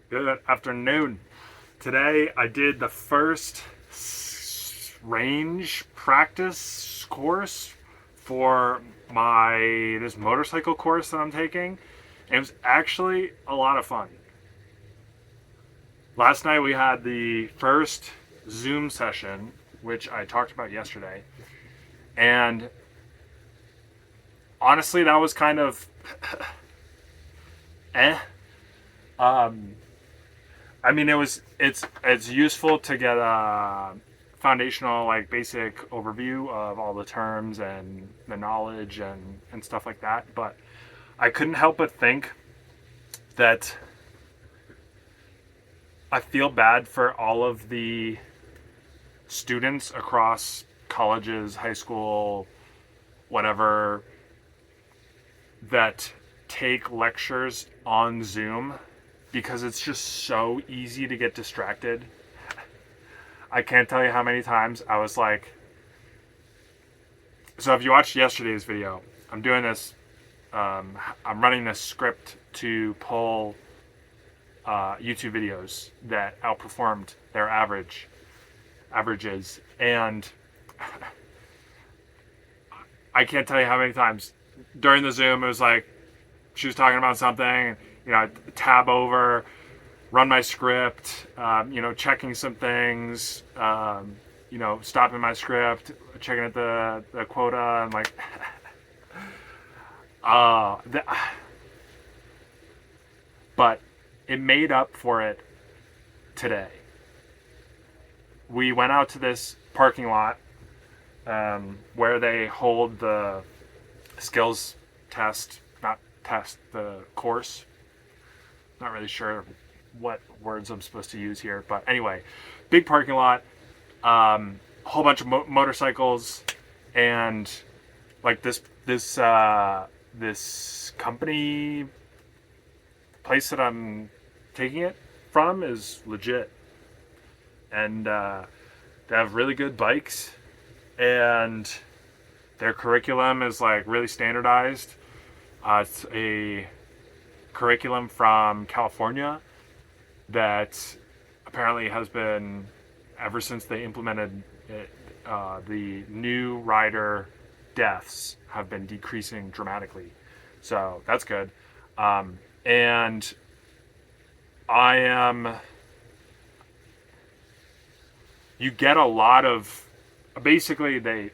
Good afternoon. Today I did the first range practice course for my this motorcycle course that I'm taking. It was actually a lot of fun. Last night we had the first Zoom session, which I talked about yesterday, and honestly, that was kind of eh. Um, I mean, it's useful to get a foundational, like, basic overview of all the terms and the knowledge and stuff like that. But I couldn't help but think that I feel bad for all of the students across colleges, high school, whatever, that take lectures on Zoom because it's just so easy to get distracted. I can't tell you how many times I was like, so if you watched yesterday's video, I'm doing this, I'm running this script to pull YouTube videos that outperformed their averages, and I can't tell you how many times during the Zoom it was like she was talking about something, tab over, run my script, checking some things, stopping my script, checking at the quota, and like, uh, the, but it made up for it today. We went out to this parking lot where they hold the skills test, not test, the course. Not really sure what words I'm supposed to use here, but anyway, big parking lot, whole bunch of motorcycles, and like this company place that I'm taking it from is legit, and they have really good bikes, and their curriculum is like really standardized. It's a curriculum from California that apparently has been, ever since they implemented it, the new rider deaths have been decreasing dramatically. So that's good. And I am, you get a lot of, basically they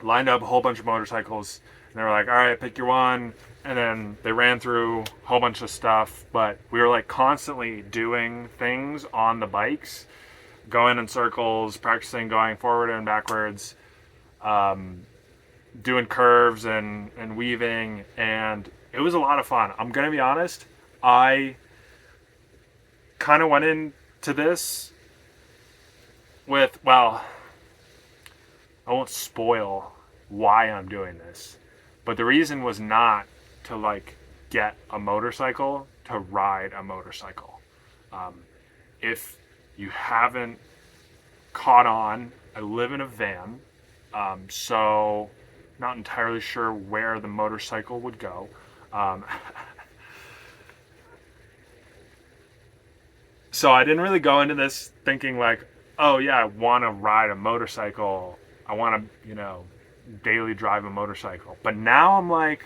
lined up a whole bunch of motorcycles and they were like, all right, pick your one. And then they ran through a whole bunch of stuff, but we were like constantly doing things on the bikes, going in circles, practicing going forward and backwards, doing curves and weaving, and it was a lot of fun. I'm gonna be honest, I kind of went into this with, well, I won't spoil why I'm doing this, but the reason was not to like get a motorcycle, to ride a motorcycle. If you haven't caught on, I live in a van, so not entirely sure where the motorcycle would go. Um, so I didn't really go into this thinking like, oh yeah, I want to ride a motorcycle. I want to, daily drive a motorcycle. But now I'm like,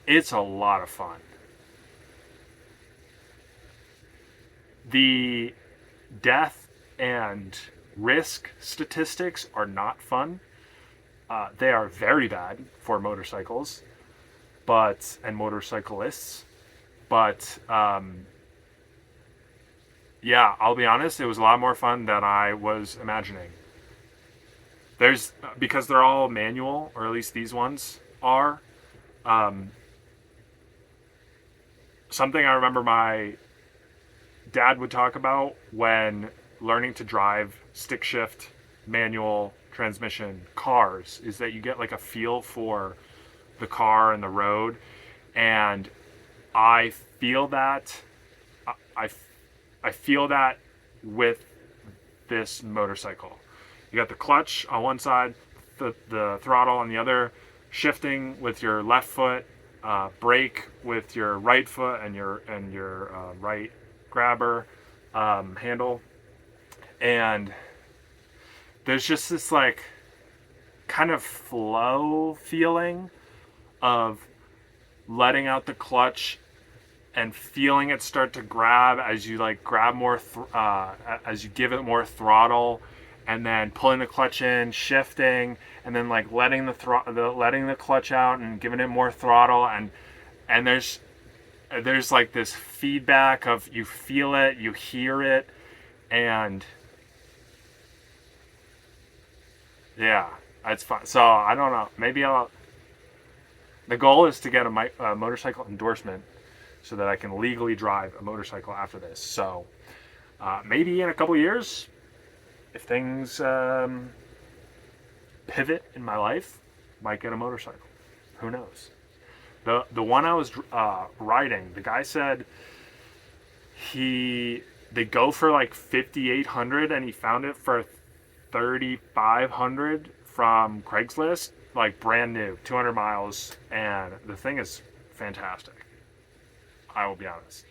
it's a lot of fun. The death and risk statistics are not fun. They are very bad for motorcycles, and motorcyclists. But yeah, I'll be honest, it was a lot more fun than I was imagining. Because they're all manual, or at least these ones are. Um, Something I remember my dad would talk about when learning to drive stick shift manual transmission cars is that you get like a feel for the car and the road, and I feel that I, I feel that with this motorcycle. You got the clutch on one side, the throttle on the other, shifting with your left foot, brake with your right foot and your right grabber handle, and there's just this like kind of flow feeling of letting out the clutch and feeling it start to grab as you like grab more as you give it more throttle, and then pulling the clutch in, shifting, and then like letting letting the clutch out and giving it more throttle, and there's like this feedback of you feel it, you hear it, and yeah, it's fun. So I don't know, maybe the goal is to get a motorcycle endorsement so that I can legally drive a motorcycle after this. So maybe in a couple years, if things pivot in my life, might get a motorcycle. Who knows? The one I was riding, the guy said they go for like 5,800, and he found it for 3,500 from Craigslist, like brand new, 200 miles, and the thing is fantastic. I will be honest.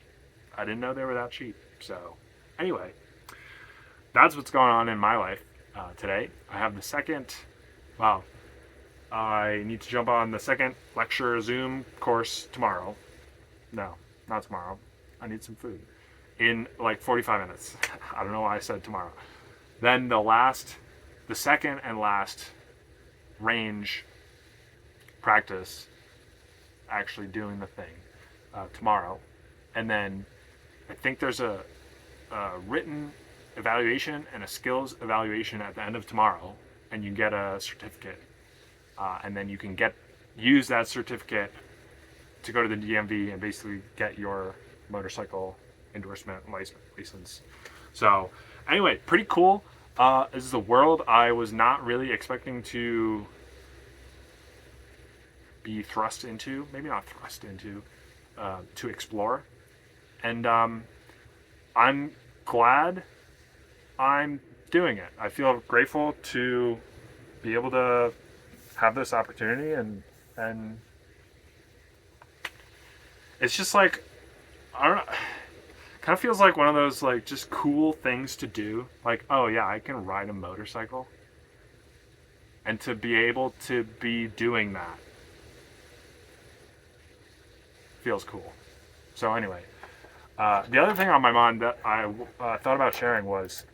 I didn't know they were that cheap. So, anyway, that's what's going on in my life today. I have the second, wow, I need to jump on the second lecture Zoom course tomorrow. No, not tomorrow. I need some food. In like 45 minutes. I don't know why I said tomorrow. Then the second and last range practice, actually doing the thing. Tomorrow, and then I think there's a written evaluation and a skills evaluation at the end of tomorrow, and you get a certificate, and then you can use that certificate to go to the DMV and basically get your motorcycle endorsement license. So anyway, pretty cool. This is a world I was not really expecting to be thrust into, maybe not thrust into, to explore, and I'm glad I'm doing it. I feel grateful to be able to have this opportunity, and it's just like, I don't know, kind of feels like one of those like just cool things to do, like, oh yeah, I can ride a motorcycle, and to be able to be doing that feels cool. So anyway, the other thing on my mind that I thought about sharing was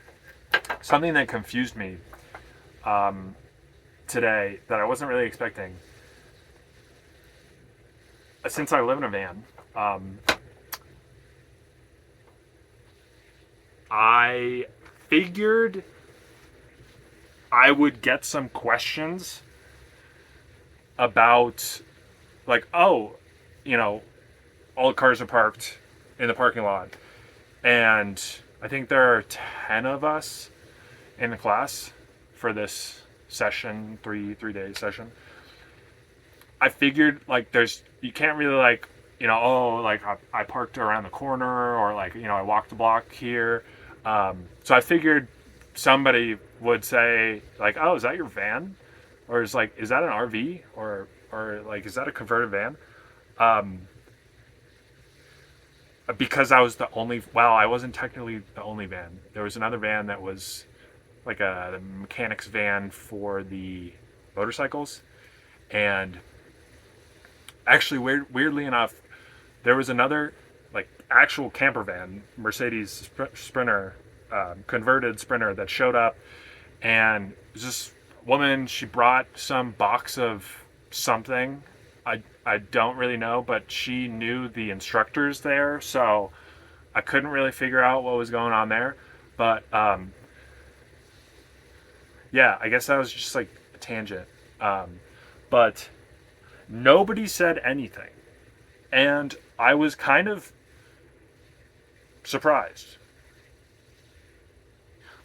something that confused me today that I wasn't really expecting. Since I live in a van, I figured I would get some questions about, like, oh, you know, all the cars are parked in the parking lot, and I think there are 10 of us in the class for this session, three-day session. I figured, like, you can't really, like, you know, oh, like, I parked around the corner, or, like, you know, I walked the block here. So I figured somebody would say, like, oh, is that your van? Or is that an RV? Or like, is that a converted van? Because I was I wasn't technically the only van. There was another van that was like a mechanic's van for the motorcycles. And actually, weirdly enough, there was another like actual camper van, Mercedes Sprinter, converted Sprinter, that showed up, and it was this woman. She brought some box of something. I don't really know, but she knew the instructors there, so I couldn't really figure out what was going on there. But yeah, I guess that was just like a tangent. But nobody said anything, and I was kind of surprised.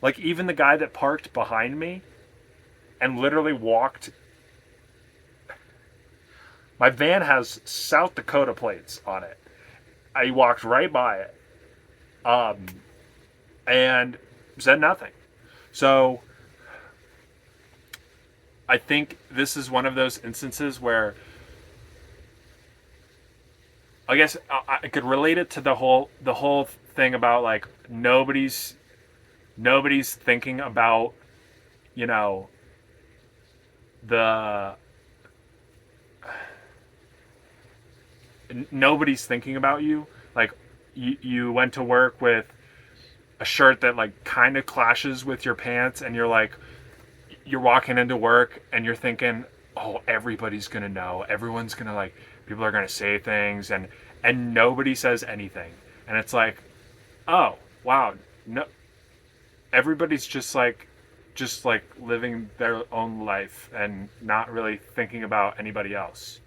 Like, even the guy that parked behind me and literally walked. My van has South Dakota plates on it. I walked right by it, and said nothing. So I think this is one of those instances where I guess I could relate it to the whole thing about like nobody's thinking about, you know, the nobody's thinking about you. Like you went to work with a shirt that like kind of clashes with your pants, and you're walking into work and you're thinking, oh, everybody's gonna know, everyone's gonna like, people are gonna say things, and nobody says anything, and it's like, oh wow, no, everybody's just like living their own life and not really thinking about anybody else.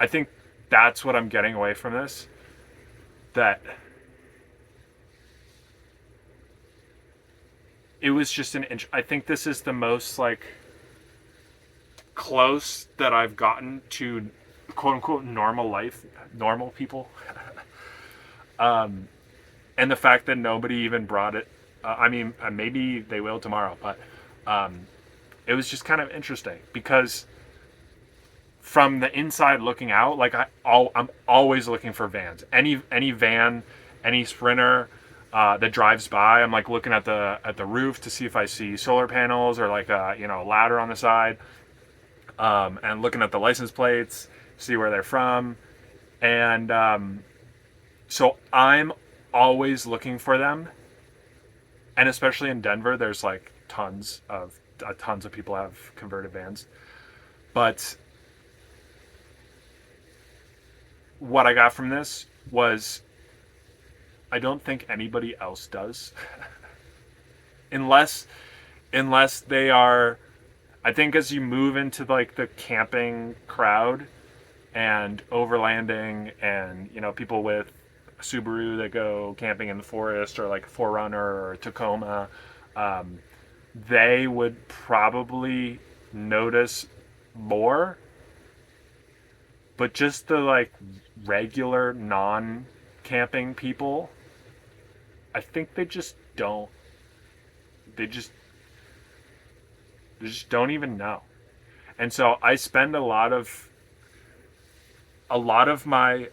I think that's what I'm getting away from this. That it was just an inch. I think this is the most like close that I've gotten to quote unquote normal life, normal people. And the fact that nobody even brought it. I mean, maybe they will tomorrow, but it was just kind of interesting because from the inside looking out, like I'm always looking for vans. Any van, any Sprinter that drives by, I'm like looking at the roof to see if I see solar panels or like a ladder on the side, and looking at the license plates, see where they're from, and so I'm always looking for them, and especially in Denver, there's like tons of people have converted vans, but what I got from this was I don't think anybody else does. unless they are, I think as you move into like the camping crowd and overlanding and people with Subaru that go camping in the forest or like 4Runner or Tacoma, they would probably notice more, but just the like regular non-camping people, I think they just don't. They just don't even know. And so I spend a lot of my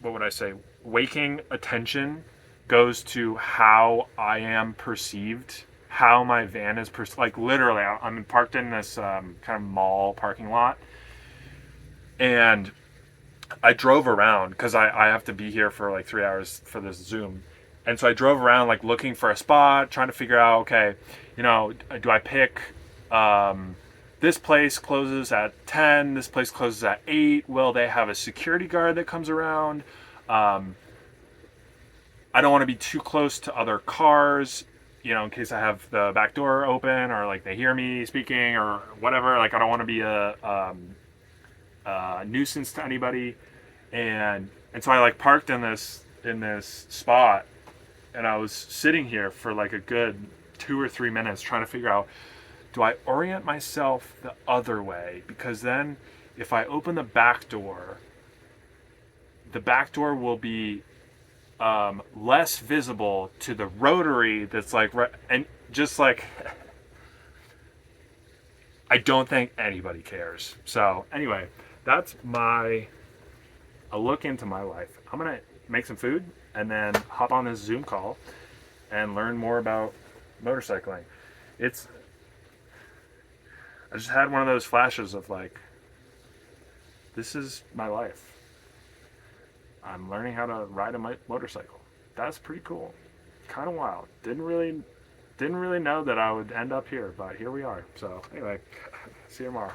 what would I say, waking attention goes to how I am perceived, how my van is perceived. Like literally, I'm parked in this kind of mall parking lot, and I drove around because I have to be here for like 3 hours for this Zoom. And so I drove around like looking for a spot, trying to figure out, okay, do I pick, this place closes at 10, this place closes at 8. Will they have a security guard that comes around? I don't want to be too close to other cars, in case I have the back door open or like they hear me speaking or whatever. Like I don't want to be a nuisance to anybody. And so I like parked in this spot, and I was sitting here for like a good 2 or 3 minutes trying to figure out, do I orient myself the other way? Because then if I open the back door will be less visible to the rotary that's like, and just like, I don't think anybody cares. So anyway, that's a look into my life. I'm going to make some food and then hop on this Zoom call and learn more about motorcycling. I just had one of those flashes of like, this is my life. I'm learning how to ride a motorcycle. That's pretty cool. Kind of wild. Didn't really know that I would end up here, but here we are. So anyway, see you tomorrow.